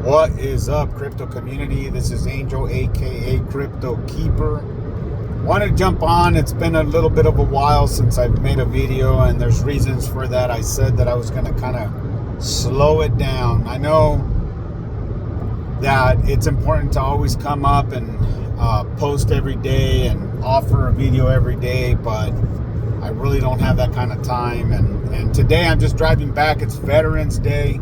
What is up, crypto community? This is Angel, aka Crypto Keeper. Want to jump on. It's been a little bit of a while since I've made a video, and there's reasons for that. I said that I was going to kind of slow it down. I know that it's important to always come up and post every day and offer a video every day, but I really don't have that kind of time. And today I'm just driving back. It's Veterans Day.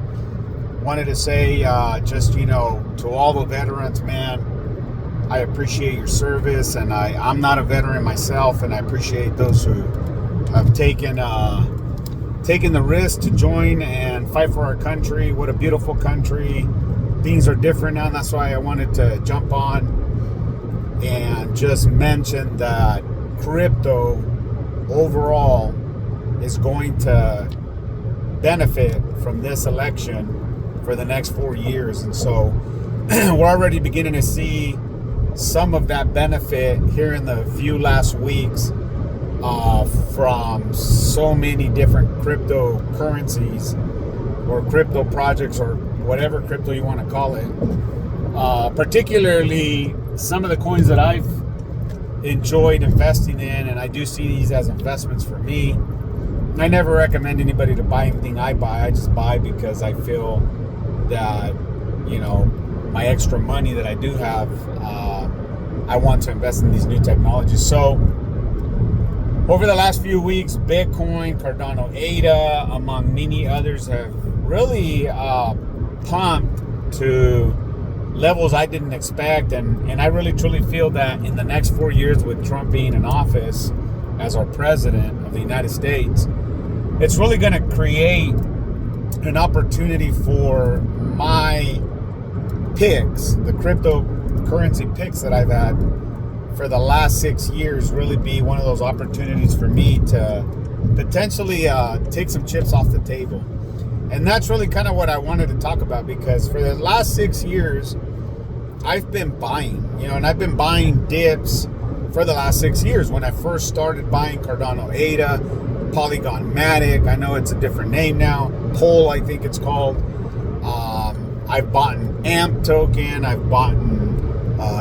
Wanted to say to all the veterans, man, I appreciate your service, and I'm not a veteran myself, and I appreciate those who have taken the risk to join and fight for our country. What a beautiful country. Things are different now, and that's why I wanted to jump on and just mention that crypto overall is going to benefit from this election for the next 4 years. And so we're already beginning to see some of that benefit here in the few last weeks from so many different cryptocurrencies or crypto projects or whatever crypto you want to call it. Particularly some of the coins that I've enjoyed investing in, and I do see these as investments for me. I never recommend anybody to buy anything I buy. I just buy because I feel that, my extra money that I do have, I want to invest in these new technologies. So over the last few weeks, Bitcoin, Cardano ADA, among many others, have really pumped to levels I didn't expect. And I really truly feel that in the next 4 years, with Trump being in office as our president of the United States, it's really going to create an opportunity for my picks, the cryptocurrency picks that I've had for the last 6 years, really be one of those opportunities for me to potentially take some chips off the table. And that's really kind of what I wanted to talk about, because for the last 6 years, I've been buying, and I've been buying dips for the last 6 years. When I first started buying Cardano ADA, Polygon Matic, I know it's a different name now, Pole I think it's called. I've bought an AMP token, I've bought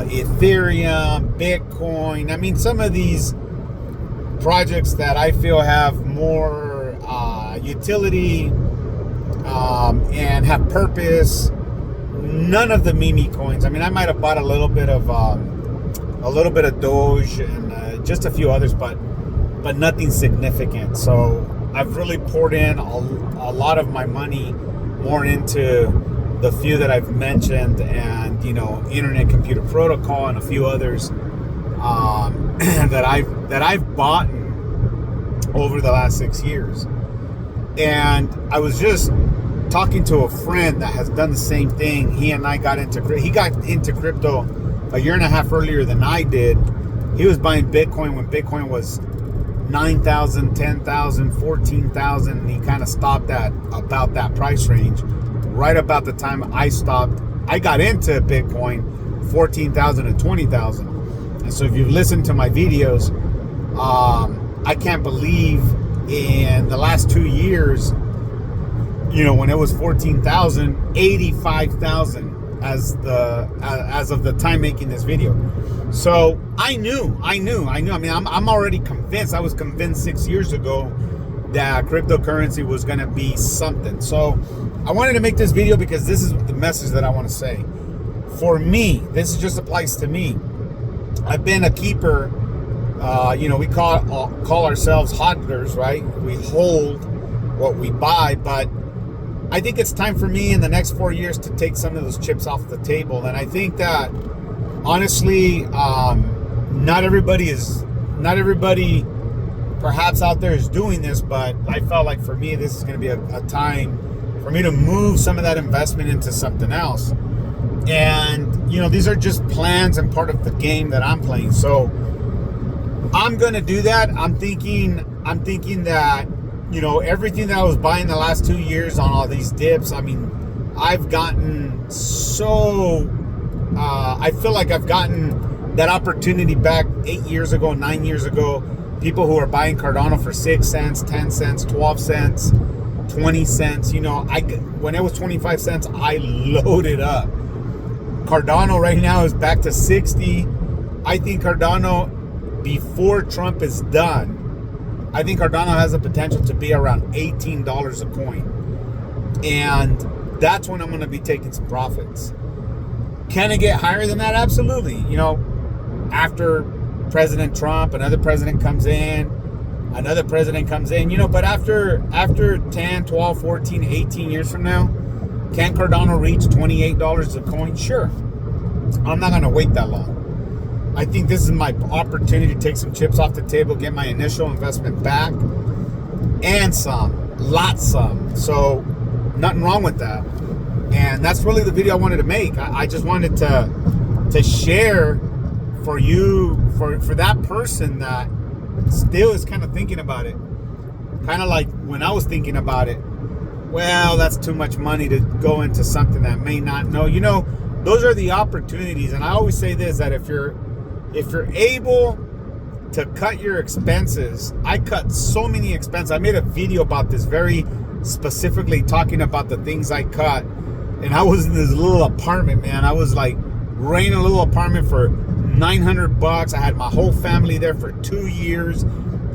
Ethereum, Bitcoin. I mean, some of these projects that I feel have more utility and have purpose. None of the meme coins. I mean, I might have bought a little bit of Doge and just a few others, but nothing significant. So I've really poured in a lot of my money more into the few that I've mentioned, and Internet Computer Protocol and a few others that I've bought over the last 6 years. And I was just talking to a friend that has done the same thing. He got into crypto a year and a half earlier than I did. He was buying Bitcoin when Bitcoin was 9,000, 10,000, 14,000, and he kind of stopped at about that price range. Right about the time I stopped, I got into Bitcoin, 14,000 and 20,000. And so if you've listened to my videos, I can't believe in the last 2 years, when it was 14,000, 85,000 as of the time making this video. So I knew. I mean, I'm already convinced. I was convinced 6 years ago that cryptocurrency was going to be something. So I wanted to make this video because this is the message that I want to say. For me, this just applies to me. I've been a keeper. We call ourselves hodlers, right? We hold what we buy, but I think it's time for me in the next 4 years to take some of those chips off the table. And I think that honestly, not everybody perhaps out there is doing this, but I felt like for me, this is going to be a time for me to move some of that investment into something else. And, these are just plans and part of the game that I'm playing. So I'm going to do that. I'm thinking that, everything that I was buying the last 2 years on all these dips, I mean, I've gotten so, I feel like I've gotten that opportunity back 8 years ago, 9 years ago. People who are buying Cardano for 6 cents, 10 cents, 12 cents. 20 cents. You know, when it was 25 cents, I loaded up. Cardano right now is back to 60. I think Cardano, before Trump is done, I think Cardano has the potential to be around $18 a coin. And that's when I'm going to be taking some profits. Can it get higher than that? Absolutely. You know, after President Trump, another president comes in, you know, but after 10, 12, 14, 18 years from now, can Cardano reach $28 a coin? Sure. I'm not going to wait that long. I think this is my opportunity to take some chips off the table, get my initial investment back, and some. So nothing wrong with that. And that's really the video I wanted to make. I just wanted to share for you, for that person that still is kind of thinking about it. Kind of like when I was thinking about it. Well, that's too much money to go into something that may not know. You know, those are the opportunities. And I always say this, that if you're able to cut your expenses, I cut so many expenses. I made a video about this very specifically, talking about the things I cut. And I was in this little apartment, man. I was like renting a little apartment for $900. I had my whole family there for 2 years.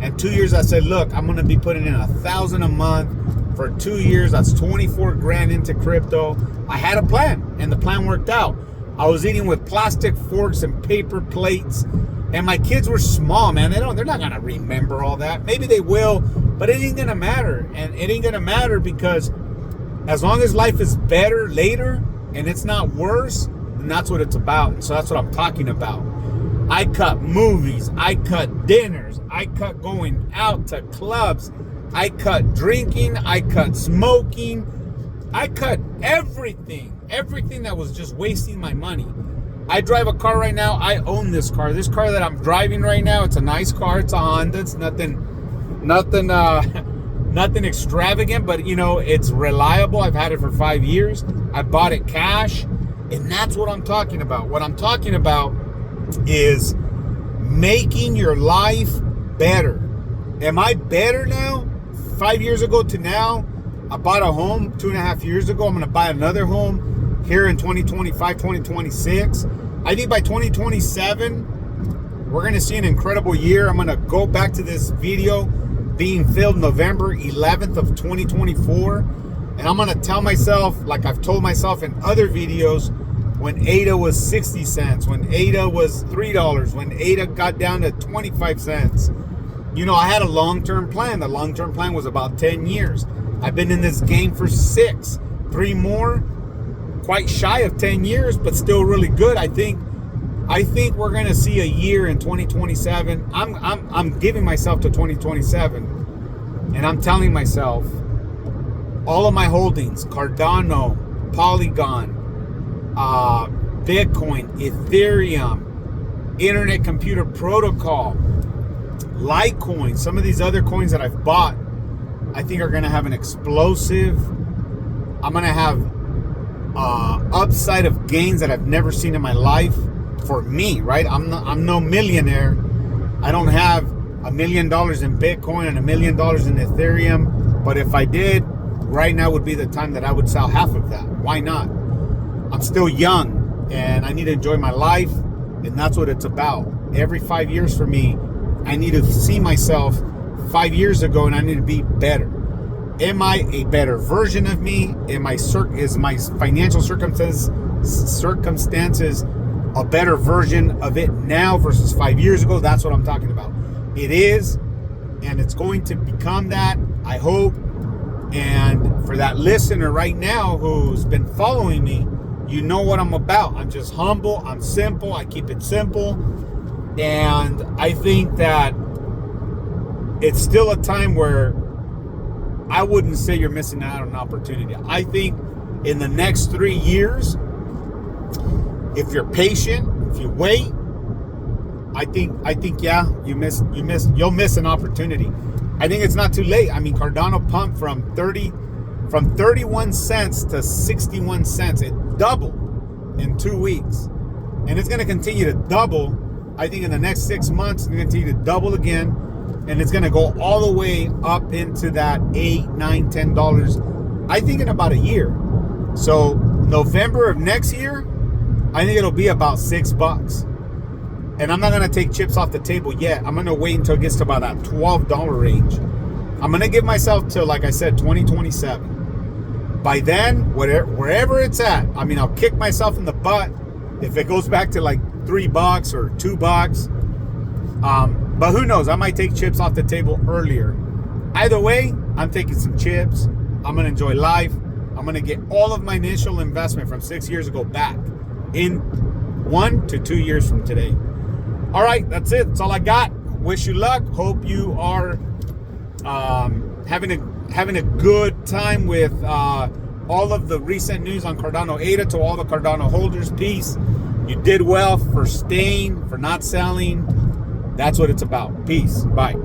And 2 years I said, look, I'm going to be putting in $1,000 a month for 2 years. That's 24 grand into crypto. I had a plan, and the plan worked out. I was eating with plastic forks and paper plates, and my kids were small, man. They're not going to remember all that. Maybe they will, but it ain't going to matter. And it ain't going to matter because as long as life is better later and it's not worse, then that's what it's about. And so that's what I'm talking about. I cut movies, I cut dinners, I cut going out to clubs, I cut drinking, I cut smoking, I cut everything that was just wasting my money. I drive a car right now. I own this car. This car that I'm driving right now, it's a nice car. It's a Honda. It's nothing extravagant, but you know, it's reliable. I've had it for 5 years. I bought it cash, and that's what I'm talking about. What I'm talking about is making your life better. Am I better now? 5 years ago to now? I bought a home 2.5 years ago. I'm going to buy another home here in 2025, 2026. I think by 2027, we're going to see an incredible year. I'm going to go back to this video being filmed November 11th of 2024. And I'm going to tell myself, like I've told myself in other videos, when ADA was 60 cents, when ADA was $3, when ADA got down to 25 cents. You know, I had a long-term plan. The long-term plan was about 10 years. I've been in this game for 6, 3 more, quite shy of 10 years, but still really good. I think we're going to see a year in 2027. I'm giving myself to 2027, and I'm telling myself all of my holdings, Cardano, Polygon, Bitcoin, Ethereum, Internet Computer Protocol, Litecoin, some of these other coins that I've bought, I think are going to have an explosive. I'm going to have upside of gains that I've never seen in my life for me, right? I'm no millionaire. I don't have $1 million in Bitcoin and $1 million in Ethereum. But if I did, right now would be the time that I would sell half of that. Why not? I'm still young and I need to enjoy my life. And that's what it's about. Every 5 years for me, I need to see myself 5 years ago, and I need to be better. Am I a better version of me? Is my financial circumstances a better version of it now versus 5 years ago? That's what I'm talking about. It is, and it's going to become that, I hope. And for that listener right now who's been following me, you know what I'm about. I'm just humble. I'm simple. I keep it simple. And I think that it's still a time where I wouldn't say you're missing out on an opportunity. I think in the next 3 years, if you're patient, if you wait, I think yeah, you'll miss an opportunity. I think it's not too late. I mean, Cardano pumped from 31 cents to 61 cents. It doubled in 2 weeks. And it's going to continue to double. I think in the next 6 months, it's going to continue to double again. and it's gonna go all the way up into that $8, $9, $10. I think in about a year. So November of next year, I think it'll be about $6. And I'm not gonna take chips off the table yet. I'm gonna wait until it gets to about that $12 range. I'm gonna give myself till, like I said, 2027. By then, wherever it's at, I mean, I'll kick myself in the butt if it goes back to like $3 or $2. But who knows? I might take chips off the table earlier. Either way, I'm taking some chips. I'm gonna enjoy life. I'm gonna get all of my initial investment from 6 years ago back in 1 to 2 years from today. All right, that's it. That's all I got. Wish you luck. Hope you are having a good time with all of the recent news on Cardano ADA. To all the Cardano holders, peace. You did well for staying, for not selling. That's what it's about. Peace. Bye.